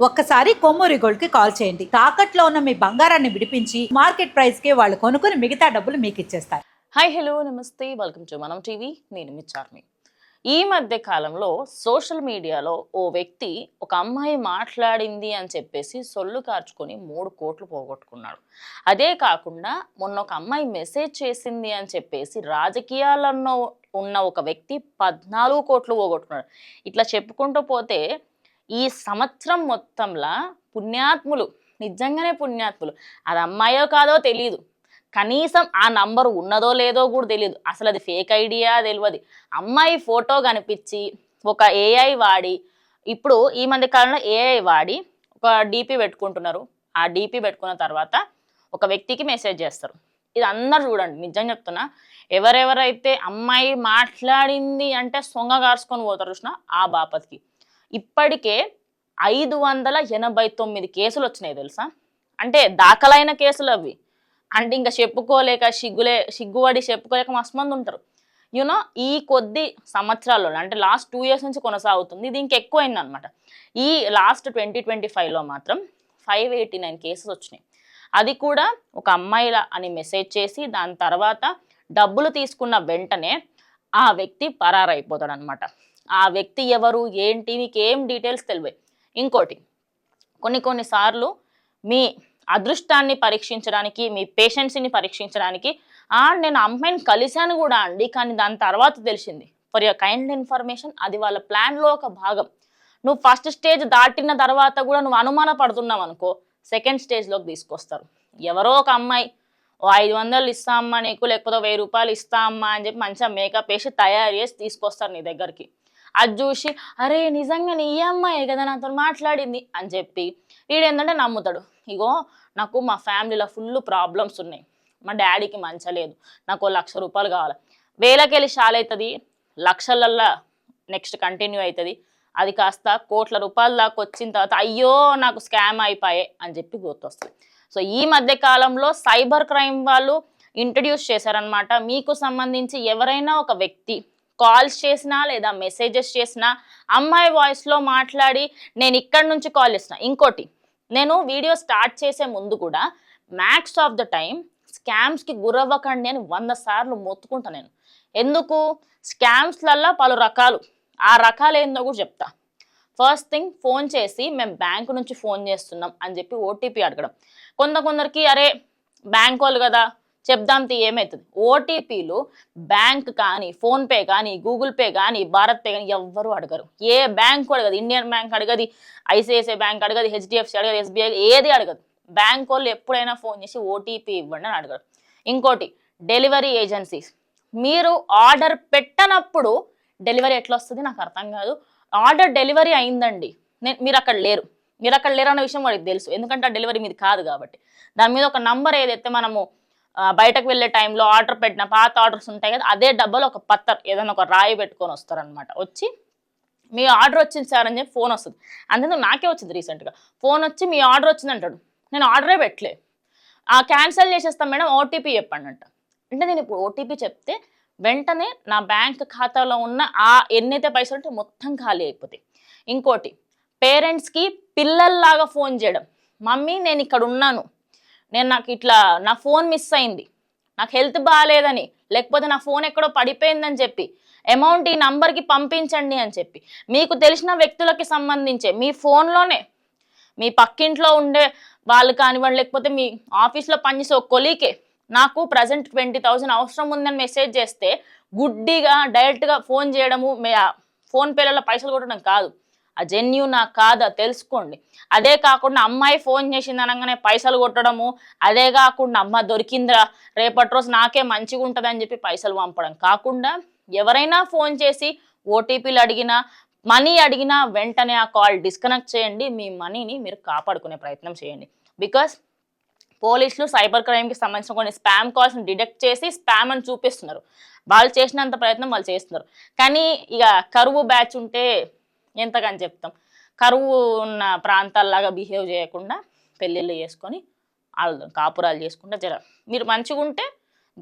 ఒక్కసారి కొమ్మూరి గోల్డ్ కి కాల్ చేయండి. తాకట్లో ఉన్న మీ బంగారాన్ని విడిపించి మార్కెట్ ప్రైస్ కి వాళ్ళు కొనుక్కుని మిగతా డబ్బులు మీకు ఇచ్చేస్తారు. హాయ్ హలో నమస్తే వెల్కమ్ టు మనం టీవీ. నేను మీ చార్మి. ఈ మధ్య కాలంలో సోషల్ మీడియాలో ఓ వ్యక్తి ఒక అమ్మాయి మాట్లాడింది అని చెప్పేసి సొల్లు కార్చుకొని 3 కోట్లు పోగొట్టుకున్నాడు. అదే కాకుండా మొన్న ఒక అమ్మాయి మెసేజ్ చేసింది అని చెప్పేసి రాజకీయాలలో ఉన్న ఒక వ్యక్తి 14 కోట్లు పోగొట్టుకున్నాడు. ఇట్లా చెప్పుకుంటూ పోతే ఈ సంవత్సరం మొత్తంలో పుణ్యాత్ములు, నిజంగానే పుణ్యాత్ములు, అది అమ్మాయో కాదో తెలియదు, కనీసం ఆ నంబర్ ఉన్నదో లేదో కూడా తెలియదు, అసలు అది ఫేక్ ఐడియా తెలియదు, అమ్మాయి ఫోటో కనిపించి ఒక ఏఐ వాడి, ఇప్పుడు ఈ మధ్య కాలంలో ఏఐ వాడి ఒక డీపీ పెట్టుకుంటున్నారు. ఆ డీపీ పెట్టుకున్న తర్వాత ఒక వ్యక్తికి మెసేజ్ చేస్తారు. ఇది అందరు చూడండి, నిజం చెప్తున్నా. ఎవరెవరైతే అమ్మాయి మాట్లాడింది అంటే సొంగ గార్చుకొని పోతారు చూసిన ఆ బాపత్కి ఇప్పటికే 589 కేసులు వచ్చినాయి తెలుసా. అంటే దాఖలైన కేసులు అవి. అంటే ఇంకా చెప్పుకోలేక సిగ్గుపడి చెప్పుకోలేక మస్తు మంది ఉంటారు. యూనో ఈ కొద్ది సంవత్సరాల్లో అంటే లాస్ట్ 2 years నుంచి కొనసాగుతుంది. ఇది ఇంకెక్కువ అయింది అనమాట. ఈ లాస్ట్ 2025లో మాత్రం 589 కేసెస్ వచ్చినాయి. అది కూడా ఒక అమ్మాయిల అని మెసేజ్ చేసి దాని తర్వాత డబ్బులు తీసుకున్న వెంటనే ఆ వ్యక్తి పరారైపోతాడు అనమాట. ఆ వ్యక్తి ఎవరు ఏంటి మీకు ఏం డీటెయిల్స్ తెలివే. ఇంకోటి, కొన్నిసార్లు మీ అదృష్టాన్ని పరీక్షించడానికి, మీ పేషెన్సీని పరీక్షించడానికి నేను అమ్మాయిని కలిశాను కూడా అండి, కానీ దాని తర్వాత తెలిసింది. ఫర్ యువర్ కైండ్ ఇన్ఫర్మేషన్, అది వాళ్ళ ప్లాన్లో ఒక భాగం. నువ్వు ఫస్ట్ స్టేజ్ దాటిన తర్వాత కూడా నువ్వు అనుమాన పడుతున్నావు అనుకో, సెకండ్ స్టేజ్లోకి తీసుకొస్తారు. ఎవరో ఒక అమ్మాయి 500 ఇస్తా అమ్మా నీకు, లేకపోతే 1000 రూపాయలు ఇస్తా అమ్మా అని చెప్పి మంచిగా మేకప్ వేసి తయారు చేసి తీసుకొస్తారు నీ దగ్గరికి. అది చూసి అరే నిజంగా నీ అమ్మాయి కదా నాతో మాట్లాడింది అని చెప్పి వీడేంటంటే నమ్ముతాడు. ఇగో నాకు మా ఫ్యామిలీలో ఫుల్ ప్రాబ్లమ్స్ ఉన్నాయి, మా డాడీకి మంచలేదు, నాకు 1,00,000 రూపాయలు కావాలి. వేలకెళ్ళి షాల్ అవుతుంది, లక్షలల్లో నెక్స్ట్ కంటిన్యూ అవుతుంది. అది కాస్త కోట్ల రూపాయల దాకా వచ్చిన తర్వాత అయ్యో నాకు స్కామ్ అయిపోయే అని చెప్పి గుర్తొస్తుంది. సో ఈ మధ్య కాలంలో సైబర్ క్రైమ్ వాళ్ళు ఇంట్రడ్యూస్ చేశారనమాట. మీకు సంబంధించి ఎవరైనా ఒక వ్యక్తి కాల్స్ చేసినా లేదా మెసేజెస్ చేసినా అమ్మాయి వాయిస్లో మాట్లాడి నేను ఇక్కడి నుంచి కాల్ చేసిన. ఇంకోటి, నేను వీడియో స్టార్ట్ చేసే ముందు కూడా మ్యాక్స్ ఆఫ్ ద టైం స్కామ్స్కి గురవ్వకండి అని 100 సార్లు మొత్తుకుంటా నేను. ఎందుకు? స్కామ్స్లల్లో పలు రకాలు, ఆ రకాలు ఏందో కూడా చెప్తా. ఫస్ట్ థింగ్, ఫోన్ చేసి మేము బ్యాంకు నుంచి ఫోన్ చేస్తున్నాం అని చెప్పి ఓటీపీ అడగడం. కొందరికి అరే బ్యాంక్ వాళ్ళు కదా చెప్దాం తీ ఏమవుతుంది. ఓటీపీలు బ్యాంక్ కానీ, ఫోన్పే కానీ, గూగుల్ పే కానీ, భారత్ పే కానీ ఎవ్వరూ అడగరు. ఏ బ్యాంకు అడగదు. ఇండియన్ బ్యాంక్ అడగది, ఐసిఐసిఐ బ్యాంక్ అడగదు, హెచ్డిఎఫ్సి అడగదు, ఎస్బీఐ ఏది అడగదు. బ్యాంక్ వాళ్ళు ఎప్పుడైనా ఫోన్ చేసి ఓటీపీ ఇవ్వండి అని అడగరు. ఇంకోటి, డెలివరీ ఏజెన్సీస్. మీరు ఆర్డర్ పెట్టనప్పుడు డెలివరీ ఎట్లా వస్తుంది నాకు అర్థం కాదు. ఆర్డర్ డెలివరీ అయిందండి, మీరు అక్కడ లేరు అన్న విషయం వాడికి తెలుసు, ఎందుకంటే ఆ డెలివరీ మీది కాదు కాబట్టి. దాని మీద ఒక నంబర్ ఏదైతే మనము బయటకు వెళ్ళే టైంలో ఆర్డర్ పెట్టిన పాత ఆర్డర్స్ ఉంటాయి కదా, అదే డబ్బాలో ఒక పత్తర్ ఏదైనా ఒక రాయి పెట్టుకొని వస్తారనమాట. వచ్చి మీ ఆర్డర్ వచ్చింది సార్ అని చెప్పి ఫోన్ వస్తుంది. అందులో నాకే వచ్చింది రీసెంట్గా ఫోన్ వచ్చి మీ ఆర్డర్ వచ్చింది అంటాడు. నేను ఆర్డరే పెట్టలే, క్యాన్సిల్ చేసేస్తాం మేడం, ఓటీపీ చెప్పండి అంట. అంటే నేను ఇప్పుడు ఓటీపీ చెప్తే వెంటనే నా బ్యాంక్ ఖాతాలో ఉన్న ఎన్నైతే పైసలు ఉంటే మొత్తం ఖాళీ అయిపోతాయి. ఇంకోటి, పేరెంట్స్కి పిల్లల్లాగా ఫోన్ చేయడం. మమ్మీ నేను ఇక్కడ ఉన్నాను, నాకు ఇట్లా నా ఫోన్ మిస్ అయింది, నాకు హెల్త్ బాగాలేదని, లేకపోతే నా ఫోన్ ఎక్కడో పడిపోయిందని చెప్పి అమౌంట్ ఈ నంబర్కి పంపించండి అని చెప్పి మీకు తెలిసిన వ్యక్తులకి సంబంధించే మీ ఫోన్లోనే మీ పక్కింట్లో ఉండే వాళ్ళు కానివ్వండి, లేకపోతే మీ ఆఫీస్లో పనిచేసే ఒక కొలీకే నాకు ప్రజెంట్ 20,000 అవసరం ఉందని మెసేజ్ చేస్తే గుడ్డిగా డైరెక్ట్గా ఫోన్ చేయడము, ఫోన్పేలలో పైసలు కొట్టడం కాదు. ఆ జెన్యూనా కాదా తెలుసుకోండి. అదే కాకుండా అమ్మాయి ఫోన్ చేసింది అనగానే పైసలు కొట్టడము, అదే కాకుండా అమ్మ దొరికిందిరా రేపటి రోజు నాకే మంచిగా ఉంటుంది అని చెప్పి పైసలు పంపడం కాకుండా, ఎవరైనా ఫోన్ చేసి ఓటీపీలు అడిగినా, మనీ అడిగినా వెంటనే ఆ కాల్ డిస్కనెక్ట్ చేయండి. మీ మనీని మీరు కాపాడుకునే ప్రయత్నం చేయండి. బికాస్ పోలీసులు సైబర్ క్రైమ్కి సంబంధించిన కొన్ని స్పామ్ కాల్స్ని డిటెక్ట్ చేసి స్పామ్ అని చూపిస్తున్నారు. వాళ్ళు చేసినంత ప్రయత్నం వాళ్ళు చేస్తున్నారు. కానీ ఇక కరువు బ్యాచ్ ఉంటే ఎంతగాని చెప్తాం. కరువు ఉన్న ప్రాంతాల్లాగా బిహేవ్ చేయకుండా పెళ్ళిళ్ళు చేసుకొని కాపురాలు చేసుకుంటే మీరు మంచిగా ఉంటే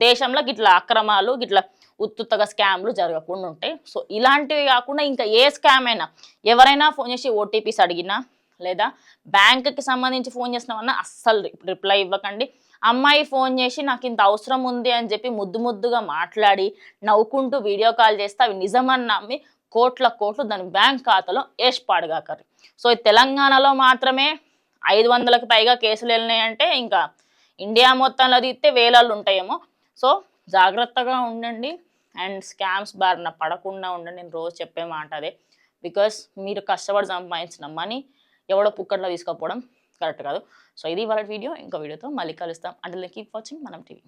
దేశంలో గిట్లా అక్రమాలు, గిట్లా ఉత్తుత్తగా స్కామ్లు జరగకుండా ఉంటాయి. సో ఇలాంటివి కాకుండా ఇంకా ఏ స్కామ్ అయినా ఎవరైనా ఫోన్ చేసి ఓటీపీస్ అడిగినా, లేదా బ్యాంకుకి సంబంధించి ఫోన్ చేసినామన్నా అస్సలు రిప్లై ఇవ్వకండి. అమ్మాయి ఫోన్ చేసి నాకు ఇంత అవసరం ఉంది అని చెప్పి ముద్దుగా మాట్లాడి నవ్వుకుంటూ వీడియో కాల్ చేస్తే అవి నిజమని నమ్మి కోట్లు దాని బ్యాంక్ ఖాతాలో వేసి పాడుగాకరు. సో ఈ తెలంగాణలో మాత్రమే 500కి పైగా కేసులు వెళ్ళినాయంటే ఇంకా ఇండియా మొత్తంలో తీస్తే వేలాలు ఉంటాయేమో. సో జాగ్రత్తగా ఉండండి అండ్ స్కామ్స్ బారిన పడకుండా ఉండండి. నేను రోజు చెప్పే మాట అదే. బికాస్ మీరు కష్టపడి సంపాదించిన మనీ ఎవడో పుక్కట్లో తీసుకోకపోవడం కరెక్ట్ కాదు. సో ఇది వాళ్ళ వీడియో. ఇంకో వీడియోతో మళ్ళీ కలుస్తాం. అంటే కీప్ వాచింగ్ మనం టీవీ.